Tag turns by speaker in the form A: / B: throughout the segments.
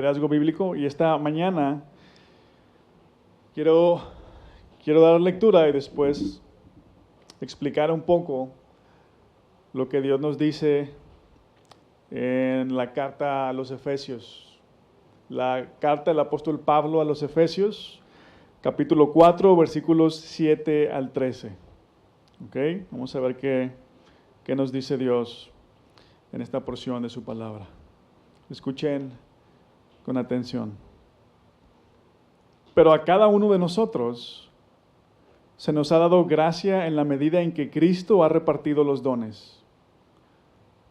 A: Liderazgo bíblico, y esta mañana quiero dar lectura y después explicar un poco lo que Dios nos dice en la carta a los Efesios. La carta del apóstol Pablo a los Efesios, capítulo 4, versículos 7 al 13. ¿Okay? Vamos a ver qué nos dice Dios en esta porción de su palabra. Escuchen con atención. Pero a cada uno de nosotros se nos ha dado gracia en la medida en que Cristo ha repartido los dones.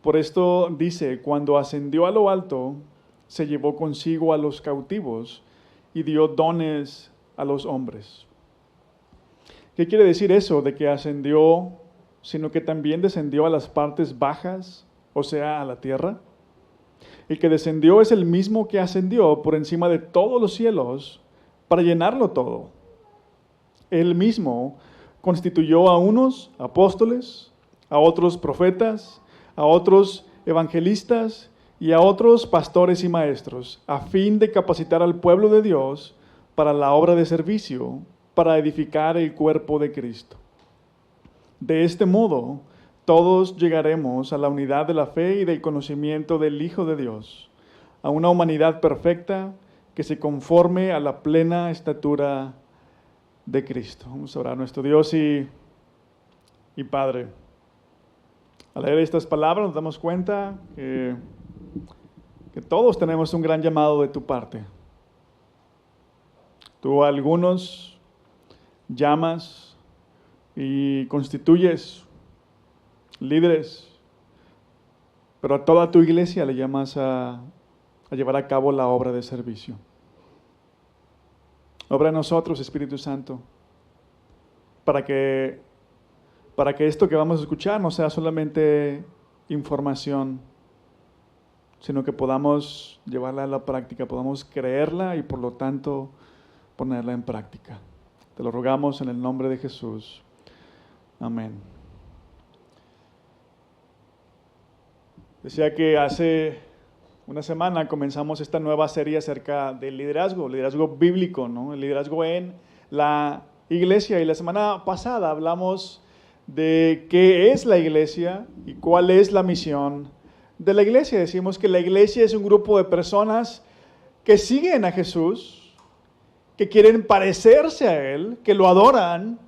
A: Por esto dice, cuando ascendió a lo alto, se llevó consigo a los cautivos y dio dones a los hombres. ¿Qué quiere decir eso de que ascendió, sino que también descendió a las partes bajas, o sea, a la tierra? El que descendió es el mismo que ascendió por encima de todos los cielos para llenarlo todo. Él mismo constituyó a unos apóstoles, a otros profetas, a otros evangelistas y a otros pastores y maestros, a fin de capacitar al pueblo de Dios para la obra de servicio, para edificar el cuerpo de Cristo. De este modo, todos llegaremos a la unidad de la fe y del conocimiento del Hijo de Dios, a una humanidad perfecta que se conforme a la plena estatura de Cristo. Vamos a orar a nuestro Dios y Padre. Al leer estas palabras nos damos cuenta que todos tenemos un gran llamado de tu parte. Tú a algunos llamas y constituyes líderes, pero a toda tu iglesia le llamas a llevar a cabo la obra de servicio. Obra en nosotros, Espíritu Santo, para que esto que vamos a escuchar no sea solamente información, sino que podamos llevarla a la práctica, podamos creerla y por lo tanto ponerla en práctica. Te lo rogamos en el nombre de Jesús. Amén. Decía que hace una semana comenzamos esta nueva serie acerca del liderazgo bíblico, ¿no? El liderazgo en la iglesia. Y la semana pasada hablamos de qué es la iglesia y cuál es la misión de la iglesia. Decimos que la iglesia es un grupo de personas que siguen a Jesús, que quieren parecerse a Él, que lo adoran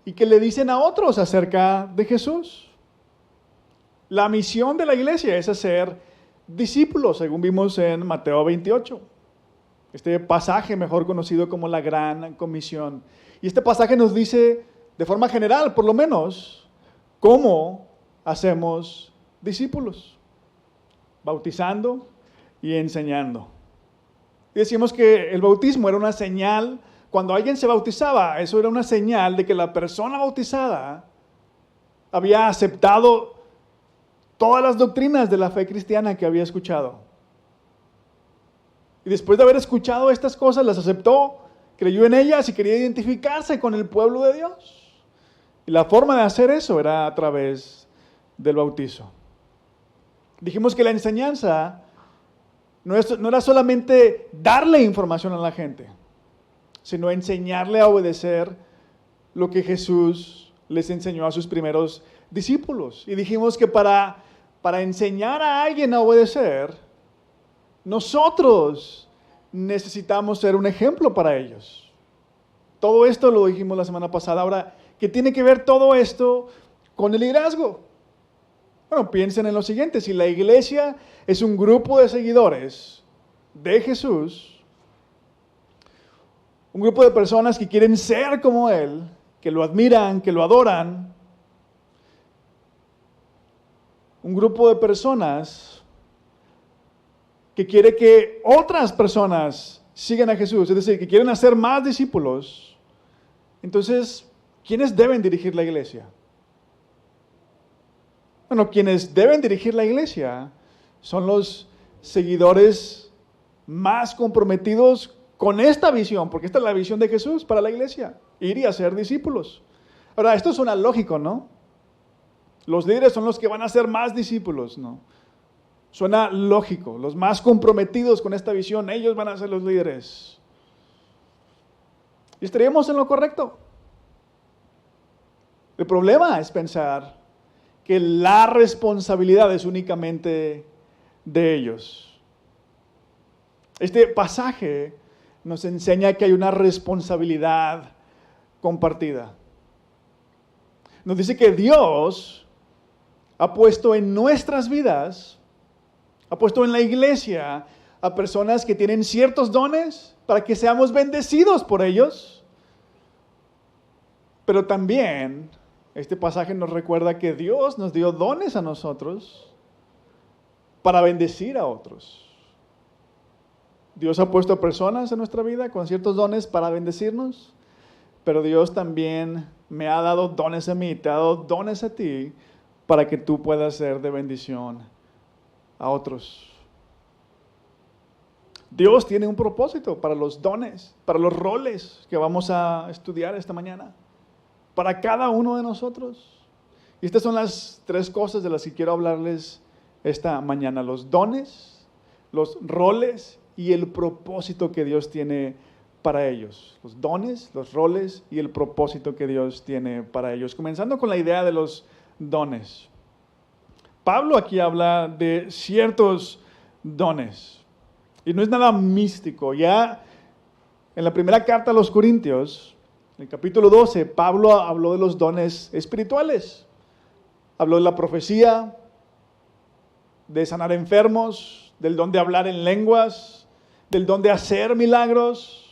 A: y que le dicen a otros acerca de Jesús. La misión de la iglesia es hacer discípulos, según vimos en Mateo 28. Este pasaje mejor conocido como la Gran Comisión. Y este pasaje nos dice, de forma general por lo menos, cómo hacemos discípulos. Bautizando y enseñando. Y decimos que el bautismo era una señal, cuando alguien se bautizaba, eso era una señal de que la persona bautizada había aceptado todas las doctrinas de la fe cristiana que había escuchado. Y después de haber escuchado estas cosas, las aceptó, creyó en ellas y quería identificarse con el pueblo de Dios. Y la forma de hacer eso era a través del bautizo. Dijimos que la enseñanza no era solamente darle información a la gente, sino enseñarle a obedecer lo que Jesús les enseñó a sus primeros discípulos. Y dijimos que para enseñar a alguien a obedecer, nosotros necesitamos ser un ejemplo para ellos. Todo esto lo dijimos la semana pasada. Ahora, ¿qué tiene que ver todo esto con el liderazgo? Bueno, piensen en lo siguiente. Si la iglesia es un grupo de seguidores de Jesús, un grupo de personas que quieren ser como Él, que lo admiran, que lo adoran, un grupo de personas que quiere que otras personas sigan a Jesús, es decir, que quieren hacer más discípulos, entonces, ¿quiénes deben dirigir la iglesia? Bueno, quienes deben dirigir la iglesia son los seguidores más comprometidos con esta visión, porque esta es la visión de Jesús para la iglesia, ir y hacer discípulos. Ahora, esto suena lógico, ¿no? Los líderes son los que van a hacer más discípulos, ¿no? Suena lógico. Los más comprometidos con esta visión, ellos van a ser los líderes. Y estaríamos en lo correcto. El problema es pensar que la responsabilidad es únicamente de ellos. Este pasaje nos enseña que hay una responsabilidad compartida. Nos dice que Dios ha puesto en nuestras vidas, ha puesto en la iglesia a personas que tienen ciertos dones para que seamos bendecidos por ellos. Pero también este pasaje nos recuerda que Dios nos dio dones a nosotros para bendecir a otros. Dios ha puesto personas en nuestra vida con ciertos dones para bendecirnos, pero Dios también me ha dado dones a mí, te ha dado dones a ti para que tú puedas ser de bendición a otros. Dios tiene un propósito para los dones, para los roles que vamos a estudiar esta mañana, para cada uno de nosotros. Y estas son las 3 cosas de las que quiero hablarles esta mañana: los dones, los roles y el propósito que Dios tiene para ellos. Los dones, los roles y el propósito que Dios tiene para ellos. Comenzando con la idea de los dones. Pablo aquí habla de ciertos dones. Y no es nada místico. Ya en la primera carta a los Corintios, en el capítulo 12, Pablo habló de los dones espirituales. Habló de la profecía, de sanar enfermos, del don de hablar en lenguas, del don de hacer milagros.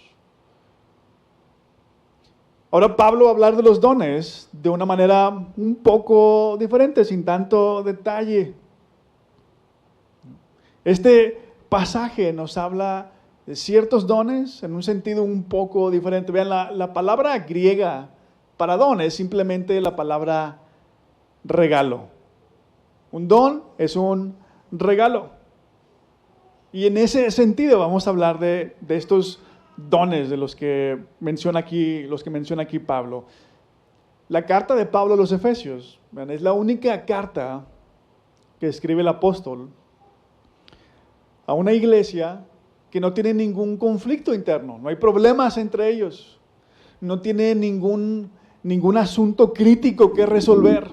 A: Ahora Pablo va a hablar de los dones de una manera un poco diferente, sin tanto detalle. Este pasaje nos habla de ciertos dones en un sentido un poco diferente. Vean, la palabra griega para don es simplemente la palabra regalo. Un don es un regalo. Y en ese sentido vamos a hablar de estos dones de los que menciona aquí Pablo. La carta de Pablo a los Efesios, vean, es la única carta que escribe el apóstol a una iglesia que no tiene ningún conflicto interno, no hay problemas entre ellos, no tiene ningún asunto crítico que resolver.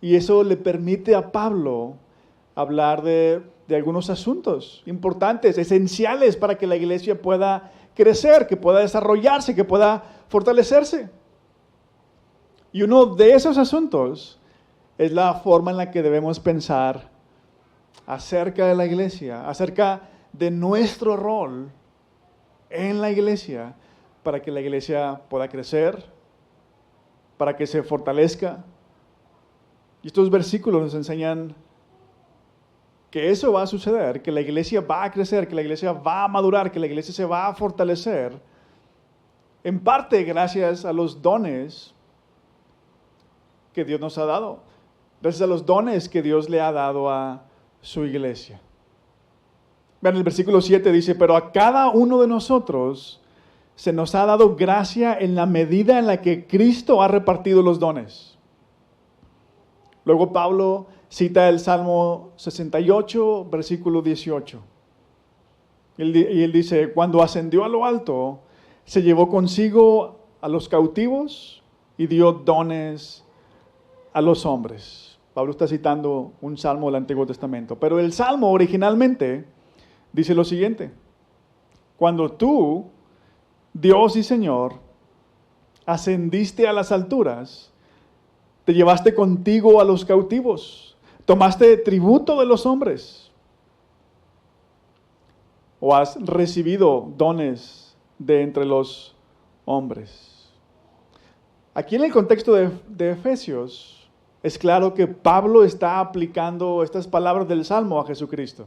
A: Y eso le permite a Pablo hablar de algunos asuntos importantes, esenciales para que la iglesia pueda crecer, que pueda desarrollarse, que pueda fortalecerse. Y uno de esos asuntos es la forma en la que debemos pensar acerca de la iglesia, acerca de nuestro rol en la iglesia, para que la iglesia pueda crecer, para que se fortalezca. Y estos versículos nos enseñan que eso va a suceder, que la iglesia va a crecer, que la iglesia va a madurar, que la iglesia se va a fortalecer, en parte gracias a los dones que Dios nos ha dado, gracias a los dones que Dios le ha dado a su iglesia. Vean, el versículo 7 dice: pero a cada uno de nosotros se nos ha dado gracia en la medida en la que Cristo ha repartido los dones. Luego Pablo cita el Salmo 68, versículo 18. Y él dice: cuando ascendió a lo alto, se llevó consigo a los cautivos y dio dones a los hombres. Pablo está citando un salmo del Antiguo Testamento. Pero el salmo originalmente dice lo siguiente: cuando tú, Dios y Señor, ascendiste a las alturas, te llevaste contigo a los cautivos, tomaste tributo de los hombres, o has recibido dones de entre los hombres. Aquí en el contexto de Efesios, es claro que Pablo está aplicando estas palabras del Salmo a Jesucristo.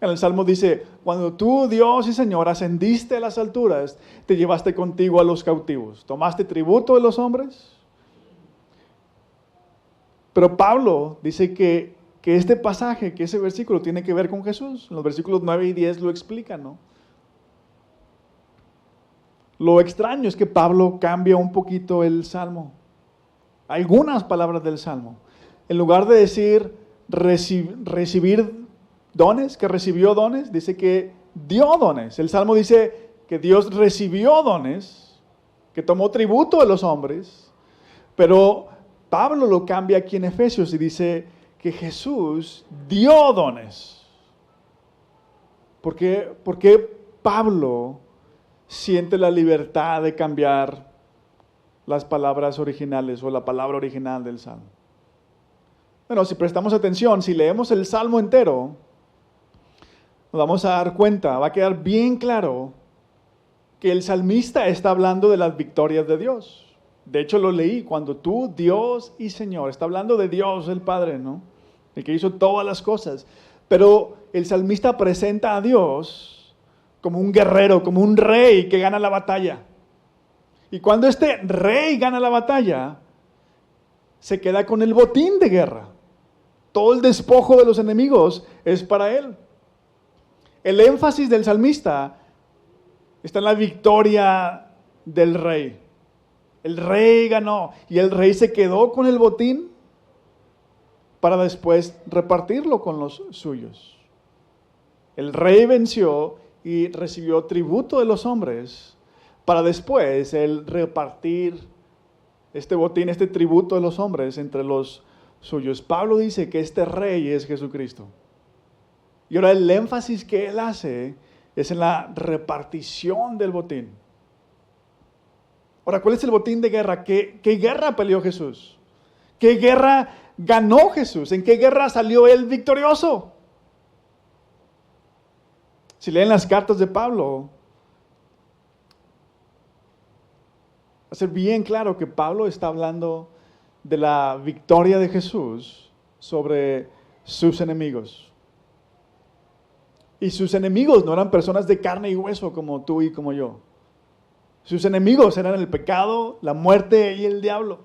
A: En el Salmo dice: cuando tú, Dios y Señor, ascendiste a las alturas, te llevaste contigo a los cautivos, tomaste tributo de los hombres. Pero Pablo dice que este pasaje, que ese versículo tiene que ver con Jesús. Los versículos 9 y 10 lo explican, ¿no? Lo extraño es que Pablo cambia un poquito el Salmo, algunas palabras del Salmo. En lugar de decir recibir dones, que recibió dones, dice que dio dones. El Salmo dice que Dios recibió dones, que tomó tributo de los hombres, pero Pablo lo cambia aquí en Efesios y dice que Jesús dio dones. ¿Por qué Pablo siente la libertad de cambiar las palabras originales o la palabra original del Salmo? Bueno, si prestamos atención, si leemos el Salmo entero, nos vamos a dar cuenta, va a quedar bien claro que el salmista está hablando de las victorias de Dios. De hecho, lo leí, cuando tú, Dios y Señor, está hablando de Dios el Padre, ¿no? El que hizo todas las cosas. Pero el salmista presenta a Dios como un guerrero, como un rey que gana la batalla. Y cuando este rey gana la batalla, se queda con el botín de guerra. Todo el despojo de los enemigos es para él. El énfasis del salmista está en la victoria del rey. El rey ganó y el rey se quedó con el botín para después repartirlo con los suyos. El rey venció y recibió tributo de los hombres para después él repartir este botín, este tributo de los hombres entre los suyos. Pablo dice que este rey es Jesucristo. Y ahora el énfasis que él hace es en la repartición del botín. Ahora, ¿cuál es el botín de guerra? ¿Qué guerra peleó Jesús? ¿Qué guerra ganó Jesús? ¿En qué guerra salió él victorioso? Si leen las cartas de Pablo, va a ser bien claro que Pablo está hablando de la victoria de Jesús sobre sus enemigos. Y sus enemigos no eran personas de carne y hueso como tú y como yo. Sus enemigos eran el pecado, la muerte y el diablo.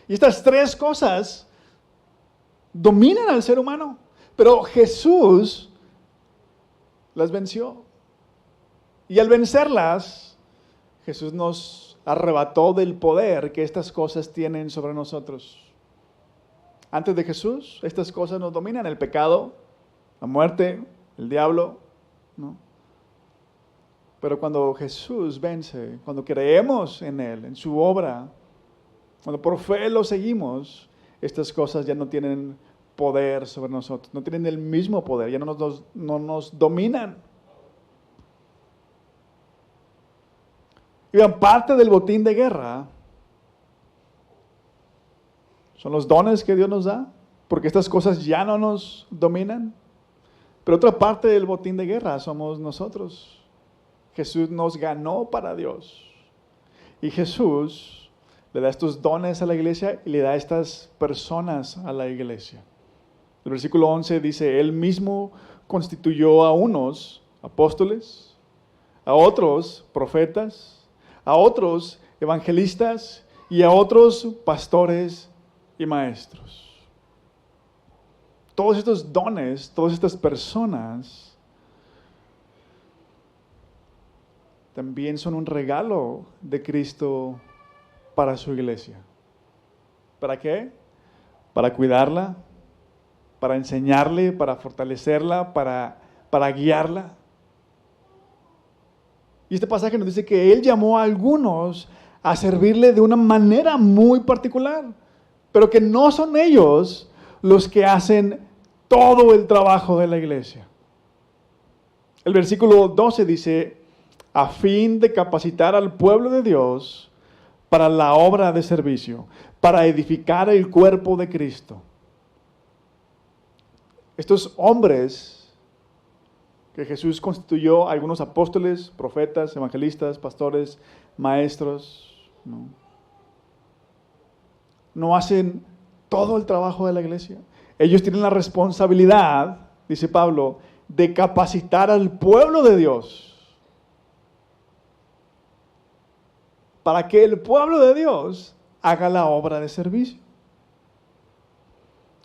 A: Y estas tres cosas dominan al ser humano. Pero Jesús las venció. Y al vencerlas, Jesús nos arrebató del poder que estas cosas tienen sobre nosotros. Antes de Jesús, estas cosas nos dominan: el pecado, la muerte, el diablo, ¿no? Pero cuando Jesús vence, cuando creemos en Él, en su obra, cuando por fe lo seguimos, estas cosas ya no tienen poder sobre nosotros, no tienen el mismo poder, ya no nos dominan. Y vean, parte del botín de guerra son los dones que Dios nos da, porque estas cosas ya no nos dominan. Pero otra parte del botín de guerra somos nosotros. Jesús nos ganó para Dios. Y Jesús le da estos dones a la iglesia y le da estas personas a la iglesia. El versículo 11 dice: Él mismo constituyó a unos apóstoles, a otros profetas, a otros evangelistas y a otros pastores y maestros. Todos estos dones, todas estas personas también son un regalo de Cristo para su iglesia. ¿Para qué? Para cuidarla, para enseñarle, para fortalecerla, para guiarla. Y este pasaje nos dice que Él llamó a algunos a servirle de una manera muy particular, pero que no son ellos los que hacen todo el trabajo de la iglesia. El versículo 12 dice: a fin de capacitar al pueblo de Dios para la obra de servicio, para edificar el cuerpo de Cristo. Estos hombres que Jesús constituyó, algunos apóstoles, profetas, evangelistas, pastores, maestros, no hacen todo el trabajo de la iglesia. Ellos tienen la responsabilidad, dice Pablo, de capacitar al pueblo de Dios para que el pueblo de Dios haga la obra de servicio.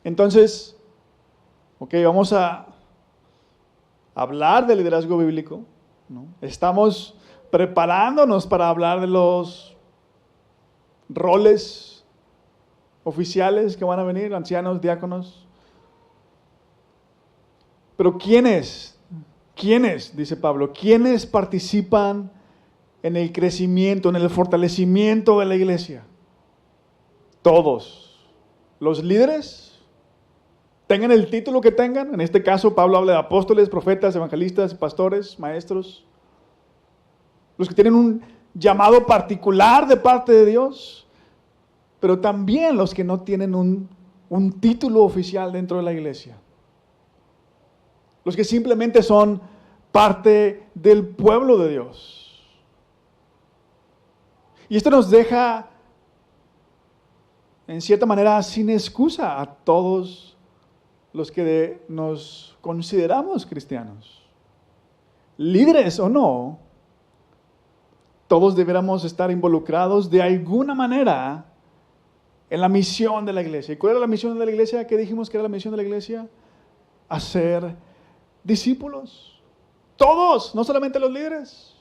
A: Entonces, vamos a hablar de liderazgo bíblico, ¿no? Estamos preparándonos para hablar de los roles oficiales que van a venir, ancianos, diáconos. Pero ¿quiénes? ¿Quiénes? Dice Pablo. ¿Quiénes participan en el crecimiento, en el fortalecimiento de la iglesia? Todos. Los líderes, tengan el título que tengan. En este caso Pablo habla de apóstoles, profetas, evangelistas, pastores, maestros. Los que tienen un llamado particular de parte de Dios. Pero también los que no tienen un título oficial dentro de la iglesia. Los que simplemente son parte del pueblo de Dios. Y esto nos deja, en cierta manera, sin excusa a todos los que nos consideramos cristianos. Líderes o no, todos deberíamos estar involucrados de alguna manera en la misión de la iglesia. ¿Y cuál era la misión de la iglesia? ¿Qué dijimos que era la misión de la iglesia? Hacer discípulos. Todos, no solamente los líderes.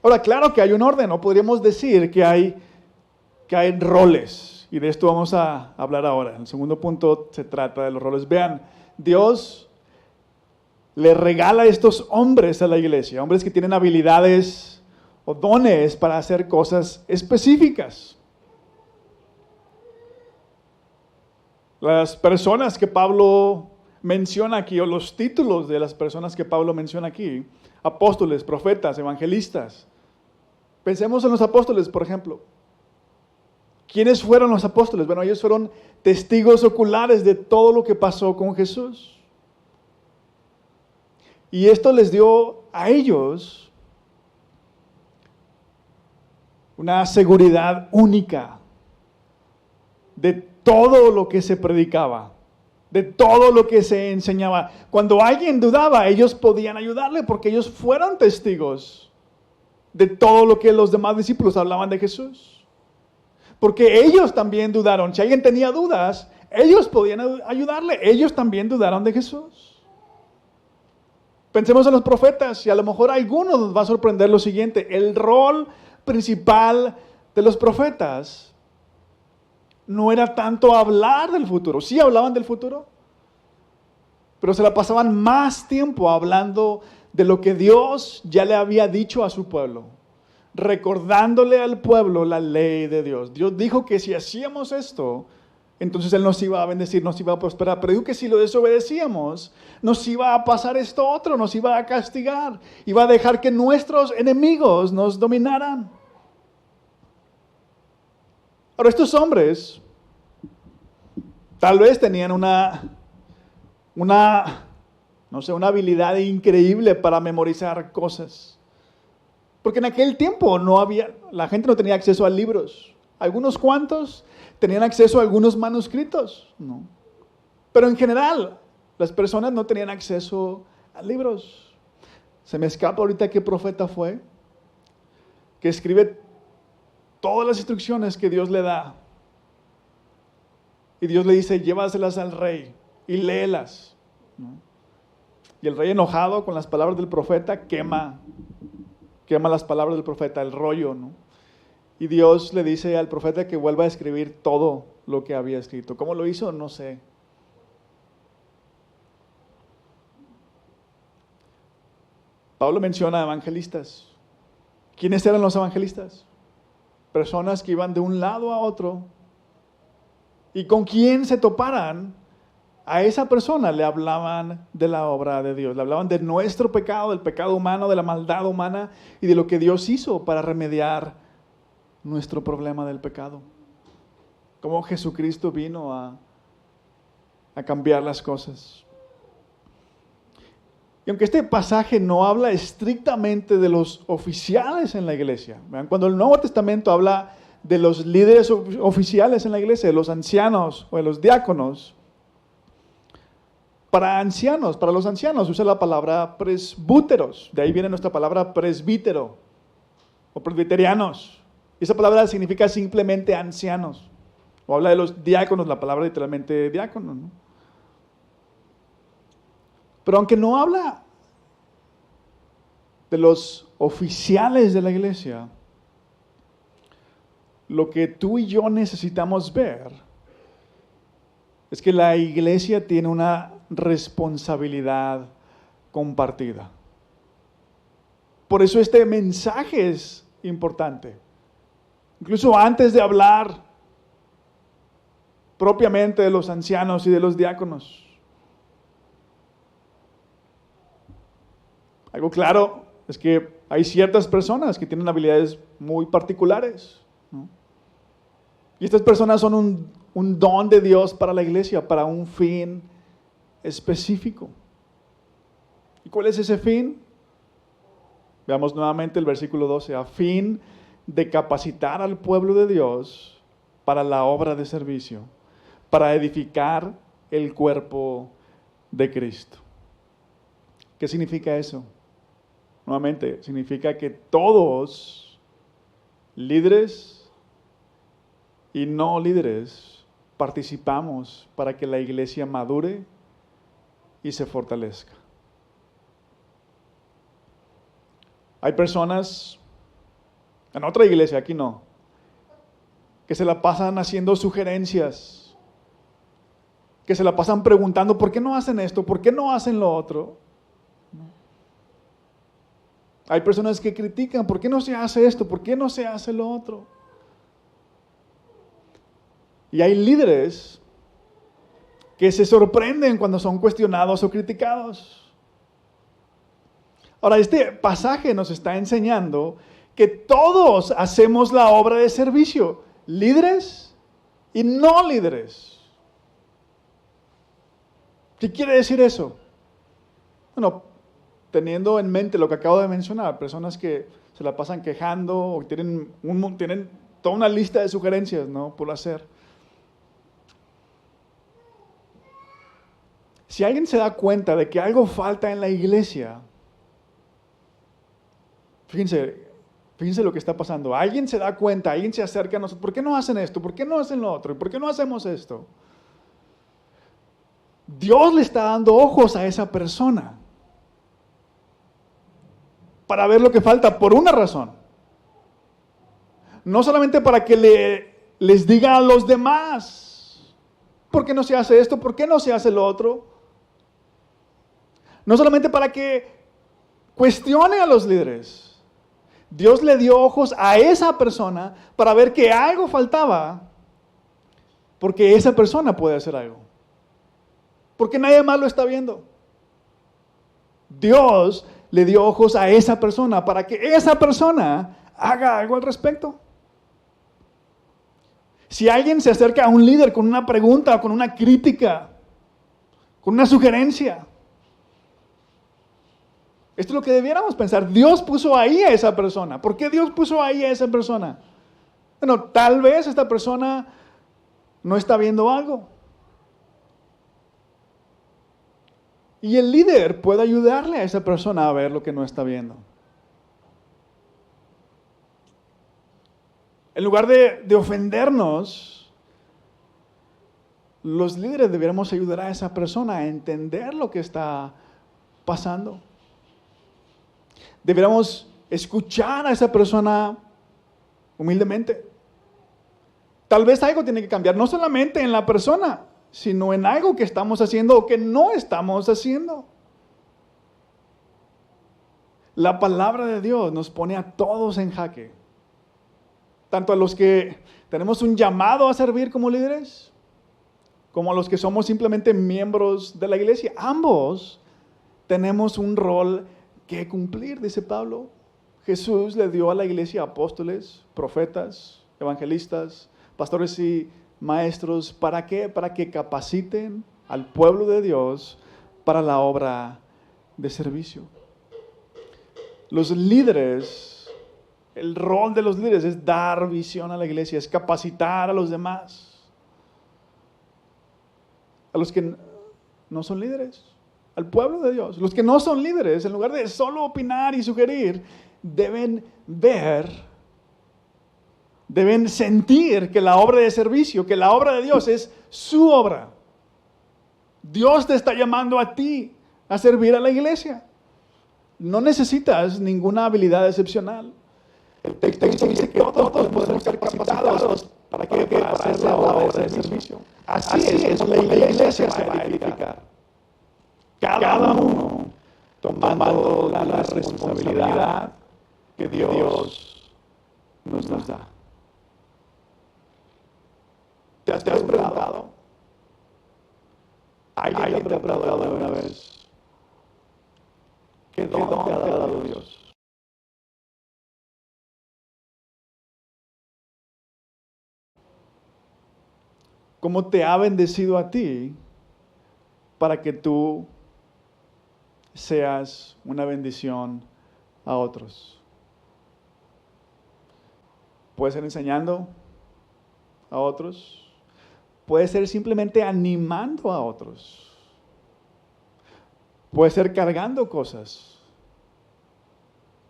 A: Ahora, claro que hay un orden, no podríamos decir que hay roles. Y de esto vamos a hablar ahora. El segundo punto se trata de los roles. Vean, Dios le regala a estos hombres a la iglesia, hombres que tienen habilidades o dones para hacer cosas específicas. Las personas que Pablo menciona aquí, o los títulos de las personas que Pablo menciona aquí, apóstoles, profetas, evangelistas. Pensemos en los apóstoles, por ejemplo. ¿Quiénes fueron los apóstoles? Bueno, ellos fueron testigos oculares de todo lo que pasó con Jesús. Y esto les dio a ellos una seguridad única de todo lo que se predicaba, de todo lo que se enseñaba. Cuando alguien dudaba, ellos podían ayudarle porque ellos fueron testigos de todo lo que los demás discípulos hablaban de Jesús. Porque ellos también dudaron. Si alguien tenía dudas, ellos podían ayudarle. Ellos también dudaron de Jesús. Pensemos en los profetas y a lo mejor a algunos nos va a sorprender lo siguiente. El rol principal de los profetas no era tanto hablar del futuro. Sí hablaban del futuro, pero se la pasaban más tiempo hablando de lo que Dios ya le había dicho a su pueblo, recordándole al pueblo la ley de Dios. Dios dijo que si hacíamos esto, entonces Él nos iba a bendecir, nos iba a prosperar. Pero dijo que si lo desobedecíamos, nos iba a pasar esto otro, nos iba a castigar, iba a dejar que nuestros enemigos nos dominaran. Ahora, estos hombres tal vez tenían una habilidad increíble para memorizar cosas. Porque en aquel tiempo la gente no tenía acceso a libros. Algunos cuantos tenían acceso a algunos manuscritos, ¿no? Pero en general, las personas no tenían acceso a libros. Se me escapa ahorita qué profeta fue que escribe todas las instrucciones que Dios le da. Y Dios le dice, llévaselas al rey y léelas, ¿no? Y el rey, enojado con las palabras del profeta, quema las palabras del profeta, el rollo, ¿no? Y Dios le dice al profeta que vuelva a escribir todo lo que había escrito. ¿Cómo lo hizo? No sé. Pablo menciona evangelistas. ¿Quiénes eran los evangelistas? Personas que iban de un lado a otro y con quien se toparan, a esa persona le hablaban de la obra de Dios, le hablaban de nuestro pecado, del pecado humano, de la maldad humana y de lo que Dios hizo para remediar nuestro problema del pecado. Cómo Jesucristo vino a cambiar las cosas. Y aunque este pasaje no habla estrictamente de los oficiales en la iglesia, ¿vean? Cuando el Nuevo Testamento habla de los líderes oficiales en la iglesia, de los ancianos o de los diáconos, para los ancianos usa la palabra presbúteros, de ahí viene nuestra palabra presbítero o presbiterianos. Esa palabra significa simplemente ancianos, o habla de los diáconos, la palabra literalmente diácono, ¿no? Pero aunque no habla de los oficiales de la iglesia, lo que tú y yo necesitamos ver es que la iglesia tiene una responsabilidad compartida. Por eso este mensaje es importante. Incluso antes de hablar propiamente de los ancianos y de los diáconos. Algo claro es que hay ciertas personas que tienen habilidades muy particulares, ¿no? Y estas personas son un don de Dios para la iglesia, para un fin específico. ¿Y cuál es ese fin? Veamos nuevamente el versículo 12. A fin de capacitar al pueblo de Dios para la obra de servicio, para edificar el cuerpo de Cristo. ¿Qué significa eso? Nuevamente, significa que todos, líderes y no líderes, participamos para que la iglesia madure y se fortalezca. Hay personas, en otra iglesia, aquí no, que se la pasan haciendo sugerencias, que se la pasan preguntando, ¿por qué no hacen esto? ¿Por qué no hacen lo otro? Hay personas que critican, ¿por qué no se hace esto? ¿Por qué no se hace lo otro? Y hay líderes que se sorprenden cuando son cuestionados o criticados. Ahora, este pasaje nos está enseñando que todos hacemos la obra de servicio, líderes y no líderes. ¿Qué quiere decir eso? Bueno, teniendo en mente lo que acabo de mencionar, personas que se la pasan quejando o tienen toda una lista de sugerencias, ¿no?, por hacer. Si alguien se da cuenta de que algo falta en la iglesia, fíjense lo que está pasando. Alguien se da cuenta, alguien se acerca a nosotros. ¿Por qué no hacen esto? ¿Por qué no hacen lo otro? ¿Y por qué no hacemos esto? Dios le está dando ojos a esa persona para ver lo que falta por una razón. No solamente para que les diga a los demás, ¿por qué no se hace esto? ¿Por qué no se hace lo otro? No solamente para que cuestione a los líderes. Dios le dio ojos a esa persona para ver que algo faltaba, porque esa persona puede hacer algo. Porque nadie más lo está viendo. Dios le dio ojos a esa persona para que esa persona haga algo al respecto. Si alguien se acerca a un líder con una pregunta, con una crítica, con una sugerencia, esto es lo que debiéramos pensar. Dios puso ahí a esa persona. ¿Por qué Dios puso ahí a esa persona? Bueno, tal vez esta persona no está viendo algo. Y el líder puede ayudarle a esa persona a ver lo que no está viendo. En lugar de ofendernos, los líderes deberíamos ayudar a esa persona a entender lo que está pasando. Deberíamos escuchar a esa persona humildemente. Tal vez algo tiene que cambiar, no solamente en la persona, sino en algo que estamos haciendo o que no estamos haciendo. La palabra de Dios nos pone a todos en jaque. Tanto a los que tenemos un llamado a servir como líderes, como a los que somos simplemente miembros de la iglesia. Ambos tenemos un rol que cumplir, dice Pablo. Jesús le dio a la iglesia apóstoles, profetas, evangelistas, pastores y maestros. ¿Para qué? Para que capaciten al pueblo de Dios para la obra de servicio. Los líderes, el rol de los líderes es dar visión a la iglesia, es capacitar a los demás, a los que no son líderes, al pueblo de Dios. Los que no son líderes, en lugar de solo opinar y sugerir, deben ver, deben sentir que la obra de servicio, que la obra de Dios es su obra. Dios te está llamando a ti a servir a la iglesia. No necesitas ninguna habilidad excepcional. El texto dice que todos podemos ser capacitados para hacer la obra de servicio. Así es, la iglesia se va a edificar. cada uno tomando la responsabilidad que Dios nos da. ¿Te has preguntado? ¿Alguien te ha preguntado alguna vez? ¿Qué don te ha dado Dios? ¿Cómo te ha bendecido a ti para que tú seas una bendición a otros? Puede ser enseñando a otros. Puede ser simplemente animando a otros. Puede ser cargando cosas.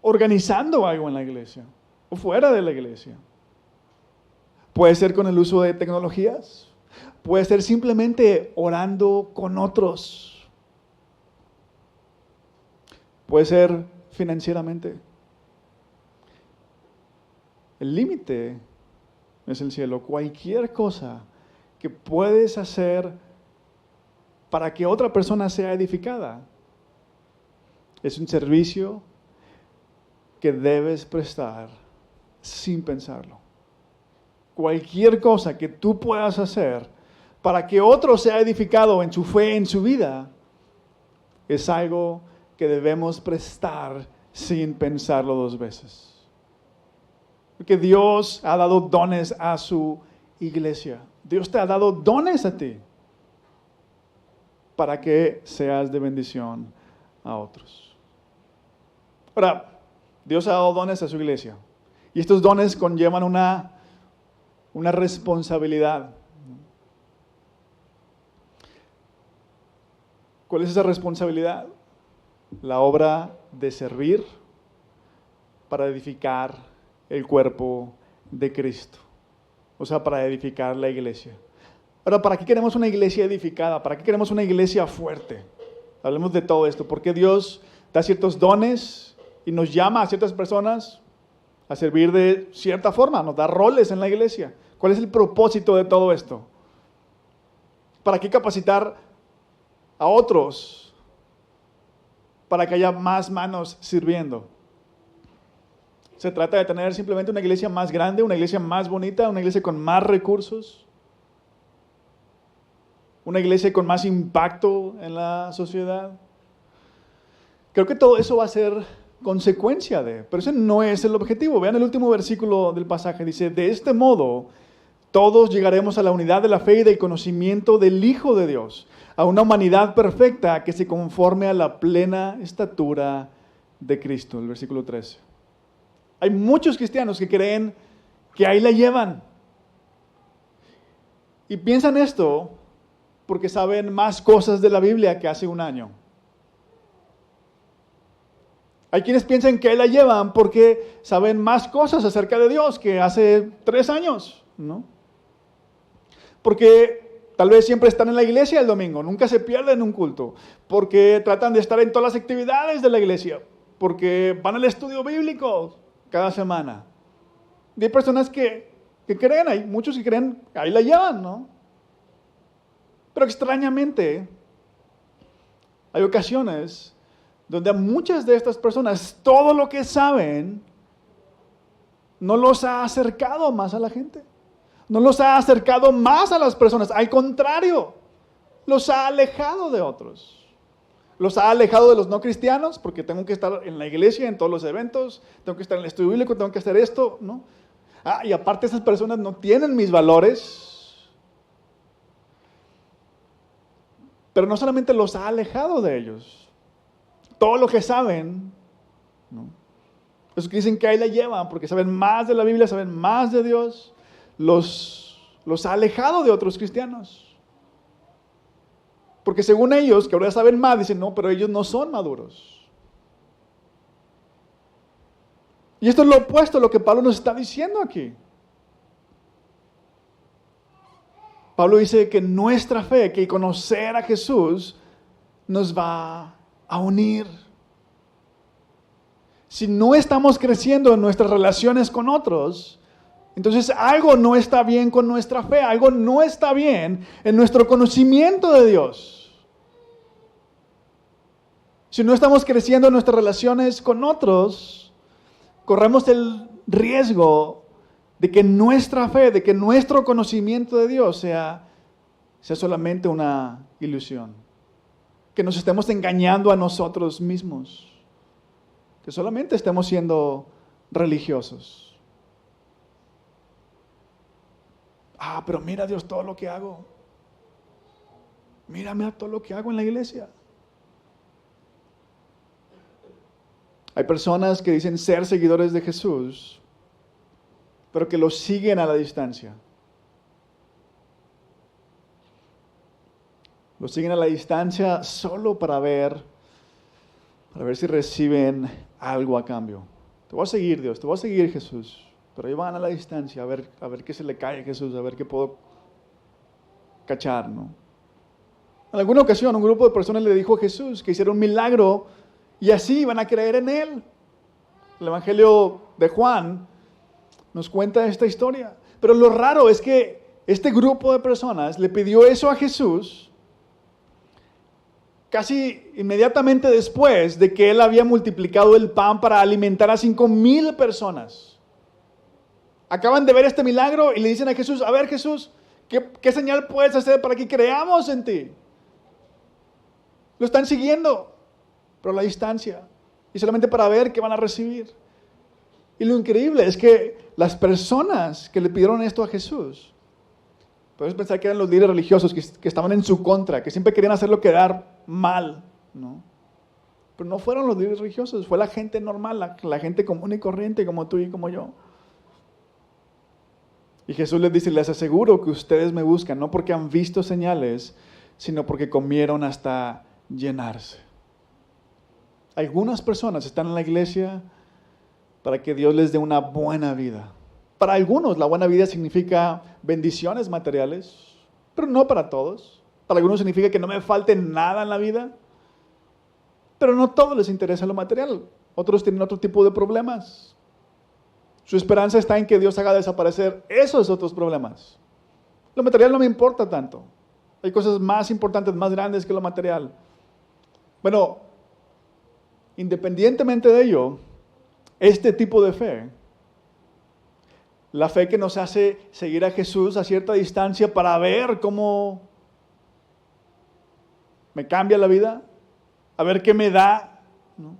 A: Organizando algo en la iglesia o fuera de la iglesia. Puede ser con el uso de tecnologías. Puede ser simplemente orando con otros. Puede ser financieramente. El límite es el cielo. Cualquier cosa que puedes hacer para que otra persona sea edificada es un servicio que debes prestar sin pensarlo. Cualquier cosa que tú puedas hacer para que otro sea edificado en su fe, en su vida, es algo que debemos prestar sin pensarlo dos veces. Porque Dios ha dado dones a su iglesia. Dios te ha dado dones a ti para que seas de bendición a otros. Ahora, Dios ha dado dones a su iglesia. Y estos dones conllevan una responsabilidad. ¿Cuál es esa responsabilidad? La obra de servir para edificar el cuerpo de Cristo. O sea, para edificar la iglesia. Ahora, ¿para qué queremos una iglesia edificada? ¿Para qué queremos una iglesia fuerte? Hablemos de todo esto. ¿Por qué Dios da ciertos dones y nos llama a ciertas personas a servir de cierta forma? Nos da roles en la iglesia. ¿Cuál es el propósito de todo esto? ¿Para qué capacitar a otros? Para que haya más manos sirviendo. Se trata de tener simplemente una iglesia más grande, una iglesia más bonita, una iglesia con más recursos, una iglesia con más impacto en la sociedad. Creo que todo eso va a ser consecuencia de, pero ese no es el objetivo. Vean el último versículo del pasaje, dice, de este modo todos llegaremos a la unidad de la fe y del conocimiento del Hijo de Dios, a una humanidad perfecta que se conforme a la plena estatura de Cristo. El versículo 13. Hay muchos cristianos que creen que ahí la llevan. Y piensan esto porque saben más cosas de la Biblia que hace un año. Hay quienes piensan que ahí la llevan porque saben más cosas acerca de Dios que hace 3 años, ¿no? Porque tal vez siempre están en la iglesia el domingo, nunca se pierden un culto, porque tratan de estar en todas las actividades de la iglesia, porque van al estudio bíblico cada semana. Y hay personas que creen, hay muchos que creen, ahí la llevan, ¿no? Pero extrañamente, hay ocasiones donde a muchas de estas personas, todo lo que saben, no los ha acercado más a la gente. No los ha acercado más a las personas. Al contrario, los ha alejado de otros. Los ha alejado de los no cristianos, porque tengo que estar en la iglesia, en todos los eventos, tengo que estar en el estudio bíblico, tengo que hacer esto, ¿no? Y aparte esas personas no tienen mis valores. Pero no solamente los ha alejado de ellos. Todo lo que saben, ¿no? Los que dicen que ahí la llevan, porque saben más de la Biblia, saben más de Dios, los ha alejado de otros cristianos. Porque según ellos, que ahora saben más, dicen, no, pero ellos no son maduros. Y esto es lo opuesto a lo que Pablo nos está diciendo aquí. Pablo dice que nuestra fe, que conocer a Jesús, nos va a unir. Si no estamos creciendo en nuestras relaciones con otros, entonces algo no está bien con nuestra fe, algo no está bien en nuestro conocimiento de Dios. Si no estamos creciendo en nuestras relaciones con otros, corremos el riesgo de que nuestra fe, de que nuestro conocimiento de Dios sea solamente una ilusión. Que nos estemos engañando a nosotros mismos. Que solamente estemos siendo religiosos. Pero mira, Dios, todo lo que hago. Mira todo lo que hago en la iglesia. Hay personas que dicen ser seguidores de Jesús, pero que lo siguen a la distancia. Lo siguen a la distancia solo para ver si reciben algo a cambio. Te voy a seguir, Dios, te voy a seguir, Jesús. Pero ahí van a la distancia a ver qué se le cae a Jesús, a ver qué puedo cachar, ¿no? En alguna ocasión un grupo de personas le dijo a Jesús que hiciera un milagro y así iban a creer en Él. El Evangelio de Juan nos cuenta esta historia. Pero lo raro es que este grupo de personas le pidió eso a Jesús casi inmediatamente después de que Él había multiplicado el pan para alimentar a 5,000 personas. Acaban de ver este milagro y le dicen a Jesús, a ver Jesús, ¿qué señal puedes hacer para que creamos en ti? Lo están siguiendo, pero a la distancia. Y solamente para ver qué van a recibir. Y lo increíble es que las personas que le pidieron esto a Jesús, puedes pensar que eran los líderes religiosos que estaban en su contra, que siempre querían hacerlo quedar mal, ¿no? Pero no fueron los líderes religiosos, fue la gente normal, la gente común y corriente como tú y como yo. Y Jesús les dice, les aseguro que ustedes me buscan, no porque han visto señales, sino porque comieron hasta llenarse. Algunas personas están en la iglesia para que Dios les dé una buena vida. Para algunos la buena vida significa bendiciones materiales, pero no para todos. Para algunos significa que no me falte nada en la vida, pero no a todos les interesa lo material. Otros tienen otro tipo de problemas. Su esperanza está en que Dios haga desaparecer esos otros problemas. Lo material no me importa tanto. Hay cosas más importantes, más grandes que lo material. Bueno, independientemente de ello, este tipo de fe, la fe que nos hace seguir a Jesús a cierta distancia para ver cómo me cambia la vida, a ver qué me da, ¿no?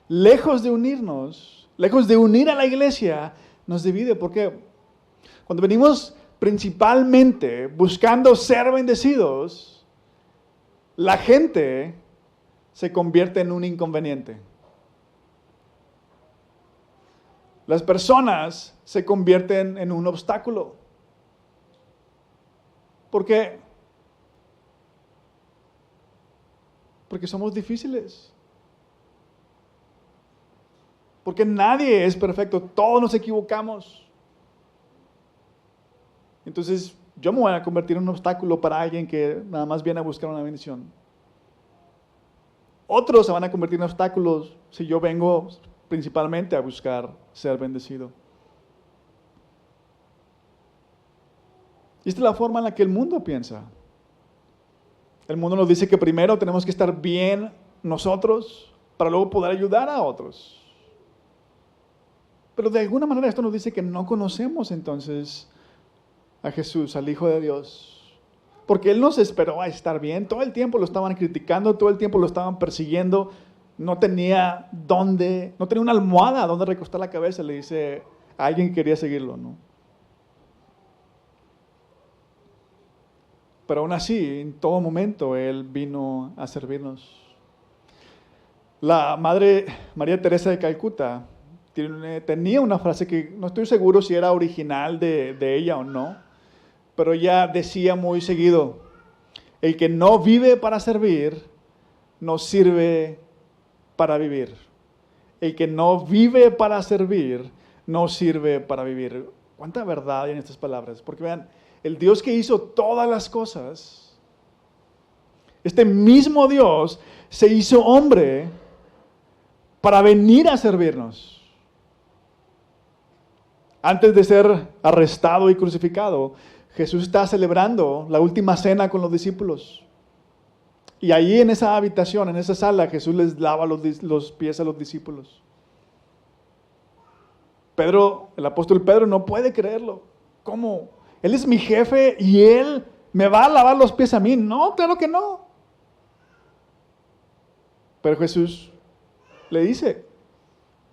A: Lejos de unirnos, lejos de unir a la iglesia, nos divide. ¿Por qué? Cuando venimos principalmente buscando ser bendecidos, la gente se convierte en un inconveniente. Las personas se convierten en un obstáculo. ¿Por qué? Porque somos difíciles. Porque nadie es perfecto, todos nos equivocamos. Entonces, yo me voy a convertir en un obstáculo para alguien que nada más viene a buscar una bendición. Otros se van a convertir en obstáculos si yo vengo principalmente a buscar ser bendecido. Y esta es la forma en la que el mundo piensa. El mundo nos dice que primero tenemos que estar bien nosotros para luego poder ayudar a otros. Pero de alguna manera esto nos dice que no conocemos entonces a Jesús, al Hijo de Dios. Porque Él nos esperó a estar bien. Todo el tiempo lo estaban criticando, todo el tiempo lo estaban persiguiendo. No tenía una almohada donde recostar la cabeza, le dice a alguien que quería seguirlo, ¿no? Pero aún así, en todo momento, Él vino a servirnos. La Madre María Teresa de Calcuta tenía una frase que no estoy seguro si era original de ella o no, pero ella decía muy seguido, el que no vive para servir, no sirve para vivir. El que no vive para servir, no sirve para vivir. ¿Cuánta verdad hay en estas palabras? Porque vean, el Dios que hizo todas las cosas, este mismo Dios se hizo hombre para venir a servirnos. Antes de ser arrestado y crucificado, Jesús está celebrando la última cena con los discípulos. Y ahí en esa habitación, en esa sala, Jesús les lava los pies a los discípulos. Pedro, el apóstol Pedro, no puede creerlo. ¿Cómo? Él es mi jefe y él me va a lavar los pies a mí. No, claro que no. Pero Jesús le dice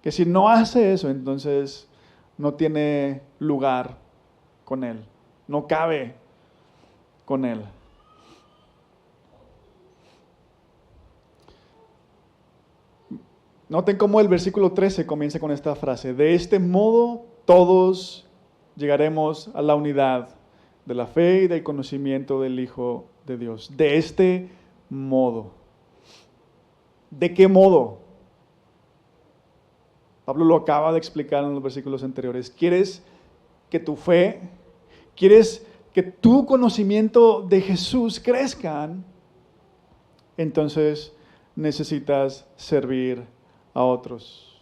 A: que si no hace eso, entonces no tiene lugar con él. No cabe con él. Noten cómo el versículo 13 comienza con esta frase. De este modo todos llegaremos a la unidad de la fe y del conocimiento del Hijo de Dios. De este modo. ¿De qué modo? Pablo lo acaba de explicar en los versículos anteriores. ¿Quieres que tu fe, quieres que tu conocimiento de Jesús crezcan? Entonces necesitas servir a otros.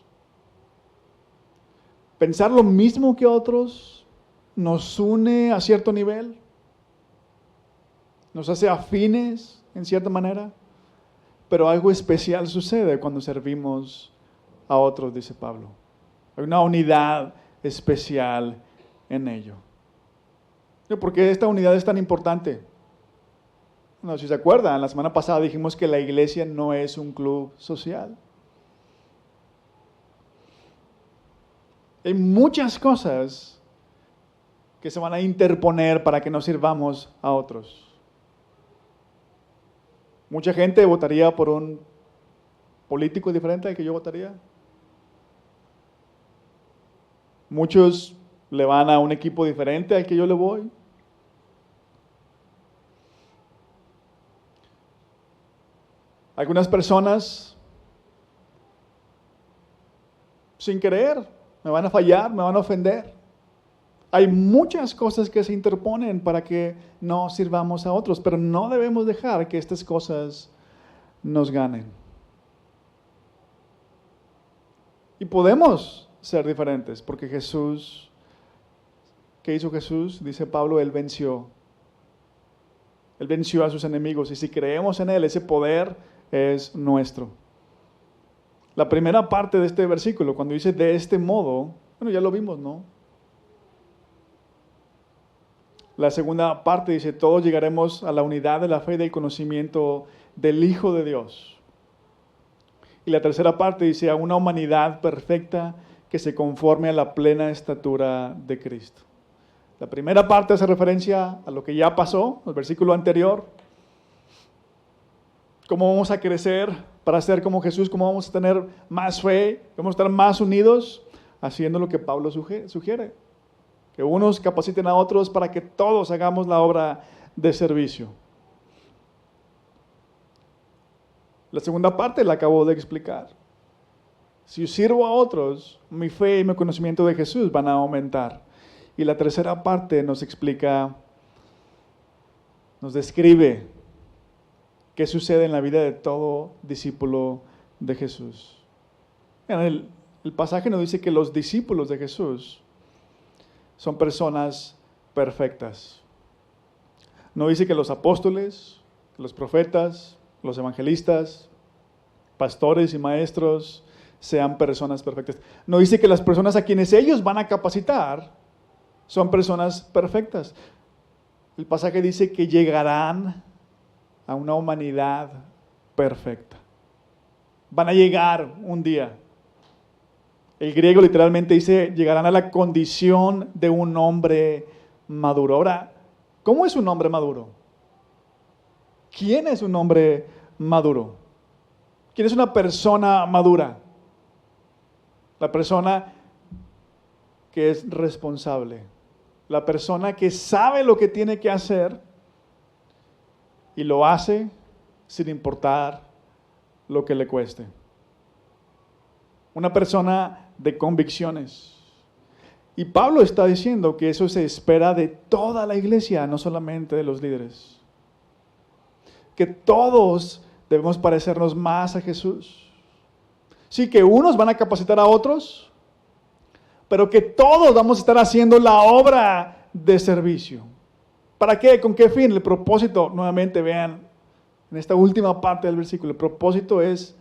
A: Pensar lo mismo que otros nos une a cierto nivel, nos hace afines en cierta manera, pero algo especial sucede cuando servimos a otros, dice Pablo. Hay una unidad especial en ello. ¿Por qué esta unidad es tan importante? No, si se acuerdan, la semana pasada dijimos que la iglesia no es un club social. Hay muchas cosas que se van a interponer para que nos sirvamos a otros. Mucha gente votaría por un político diferente al que yo votaría. Muchos le van a un equipo diferente al que yo le voy. Algunas personas, sin querer, me van a fallar, me van a ofender. Hay muchas cosas que se interponen para que no sirvamos a otros, pero no debemos dejar que estas cosas nos ganen. Y podemos ser diferentes, porque Jesús, ¿qué hizo Jesús? Dice Pablo, Él venció. Él venció a sus enemigos, y si creemos en Él, ese poder es nuestro. La primera parte de este versículo, cuando dice de este modo, bueno, ya lo vimos, ¿no? La segunda parte dice, todos llegaremos a la unidad de la fe y del conocimiento del Hijo de Dios. Y la tercera parte dice, a una humanidad perfecta que se conforme a la plena estatura de Cristo. La primera parte hace referencia a lo que ya pasó, el versículo anterior. ¿Cómo vamos a crecer para ser como Jesús? ¿Cómo vamos a tener más fe? ¿Vamos a estar más unidos? Haciendo lo que Pablo sugiere. Que unos capaciten a otros para que todos hagamos la obra de servicio. La segunda parte la acabo de explicar. Si sirvo a otros, mi fe y mi conocimiento de Jesús van a aumentar. Y la tercera parte nos explica, nos describe qué sucede en la vida de todo discípulo de Jesús. El pasaje nos dice que los discípulos de Jesús son personas perfectas. No dice que los apóstoles, los profetas, los evangelistas, pastores y maestros sean personas perfectas. No dice que las personas a quienes ellos van a capacitar son personas perfectas. El pasaje dice que llegarán a una humanidad perfecta. Van a llegar un día. El griego literalmente dice, llegarán a la condición de un hombre maduro. Ahora, ¿cómo es un hombre maduro? ¿Quién es un hombre maduro? ¿Quién es una persona madura? La persona que es responsable. La persona que sabe lo que tiene que hacer y lo hace sin importar lo que le cueste. Una persona de convicciones. Y Pablo está diciendo que eso se espera de toda la iglesia, no solamente de los líderes. Que todos debemos parecernos más a Jesús. Sí, que unos van a capacitar a otros, pero que todos vamos a estar haciendo la obra de servicio. ¿Para qué? ¿Con qué fin? El propósito, nuevamente vean en esta última parte del versículo. El propósito es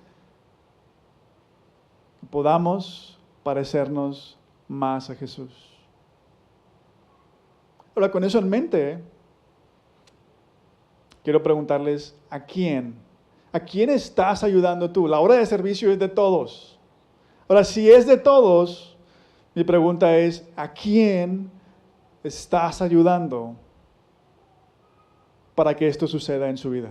A: que podamos parecernos más a Jesús. Ahora, con eso en mente, quiero preguntarles, ¿a quién? ¿A quién estás ayudando tú? La obra de servicio es de todos. Ahora, si es de todos, mi pregunta es, ¿a quién estás ayudando para que esto suceda en su vida?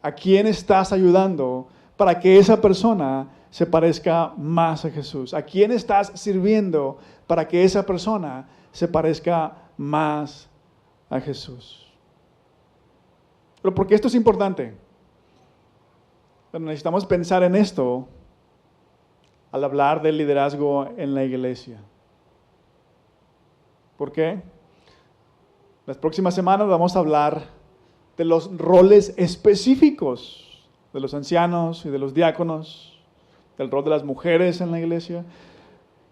A: ¿A quién estás ayudando para que esa persona se parezca más a Jesús? ¿A quién estás sirviendo para que esa persona se parezca más a Jesús? Pero ¿por qué esto es importante? Pero necesitamos pensar en esto al hablar del liderazgo en la iglesia. ¿Por qué? Las próximas semanas vamos a hablar de los roles específicos de los ancianos y de los diáconos, del rol de las mujeres en la iglesia.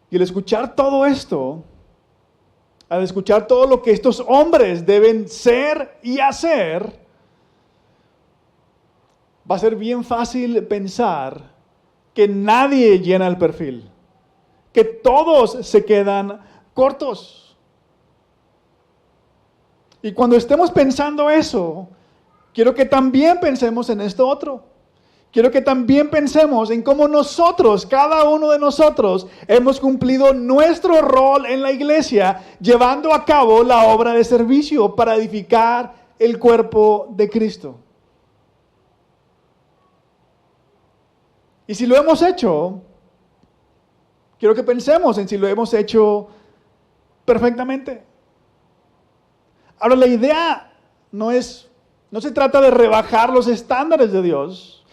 A: Y al escuchar todo esto, al escuchar todo lo que estos hombres deben ser y hacer, va a ser bien fácil pensar que nadie llena el perfil, que todos se quedan cortos. Y cuando estemos pensando eso, quiero que también pensemos en esto otro. Quiero que también pensemos en cómo nosotros, cada uno de nosotros, hemos cumplido nuestro rol en la iglesia, llevando a cabo la obra de servicio para edificar el cuerpo de Cristo. Y si lo hemos hecho, quiero que pensemos en si lo hemos hecho perfectamente. Ahora, la idea no se trata de rebajar los estándares de Dios.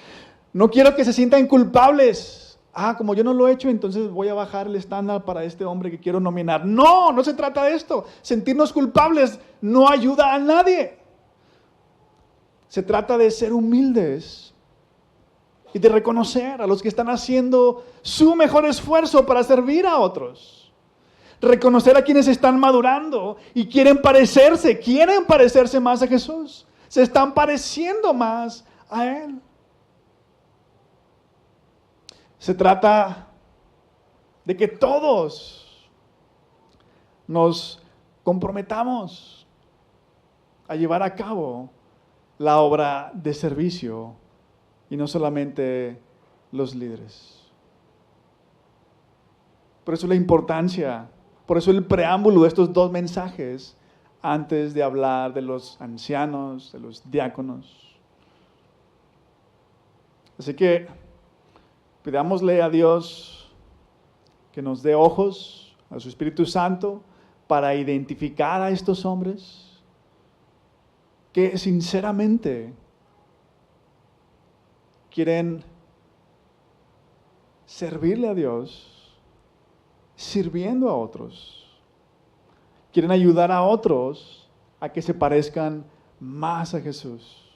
A: No quiero que se sientan culpables. Como yo no lo he hecho, entonces voy a bajar el estándar para este hombre que quiero nominar. No se trata de esto. Sentirnos culpables no ayuda a nadie. Se trata de ser humildes y de reconocer a los que están haciendo su mejor esfuerzo para servir a otros. Reconocer a quienes están madurando y quieren parecerse más a Jesús. Se están pareciendo más a Él. Se trata de que todos nos comprometamos a llevar a cabo la obra de servicio y no solamente los líderes. Por eso la importancia, por eso el preámbulo de estos dos mensajes antes de hablar de los ancianos, de los diáconos. Así que pidámosle a Dios que nos dé ojos, a su Espíritu Santo, para identificar a estos hombres que sinceramente quieren servirle a Dios, sirviendo a otros. Quieren ayudar a otros a que se parezcan más a Jesús.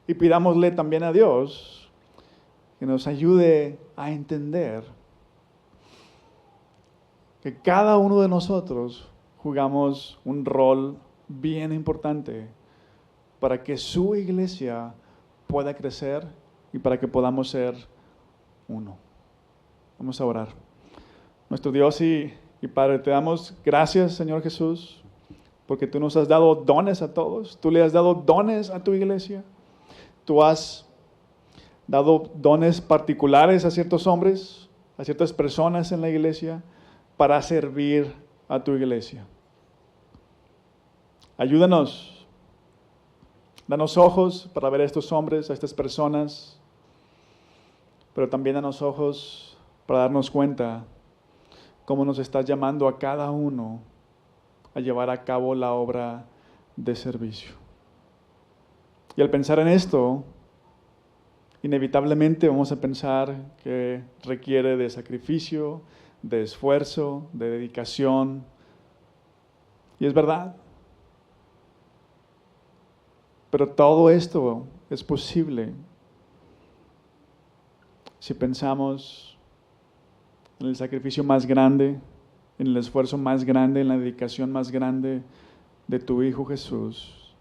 A: Y pidámosle también a Dios que nos ayude a entender que cada uno de nosotros jugamos un rol bien importante para que su iglesia pueda crecer y para que podamos ser uno. Vamos a orar. Nuestro Dios y Padre, te damos gracias, Señor Jesús, porque tú nos has dado dones a todos. Tú le has dado dones a tu iglesia. Tú has dado dones particulares a ciertos hombres, a ciertas personas en la iglesia, para servir a tu iglesia. Ayúdanos, danos ojos para ver a estos hombres, a estas personas, pero también danos ojos para darnos cuenta cómo nos estás llamando a cada uno a llevar a cabo la obra de servicio. Y al pensar en esto, inevitablemente vamos a pensar que requiere de sacrificio, de esfuerzo, de dedicación. Y es verdad. Pero todo esto es posible si pensamos en el sacrificio más grande, en el esfuerzo más grande, en la dedicación más grande de tu Hijo Jesús.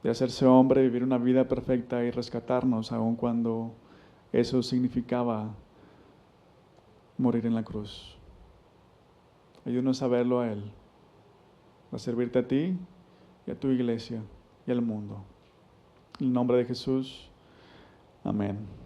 A: de hacerse hombre, vivir una vida perfecta y rescatarnos, aun cuando eso significaba morir en la cruz. Ayúdanos a verlo a Él, a servirte a ti y a tu iglesia y al mundo. En el nombre de Jesús, amén.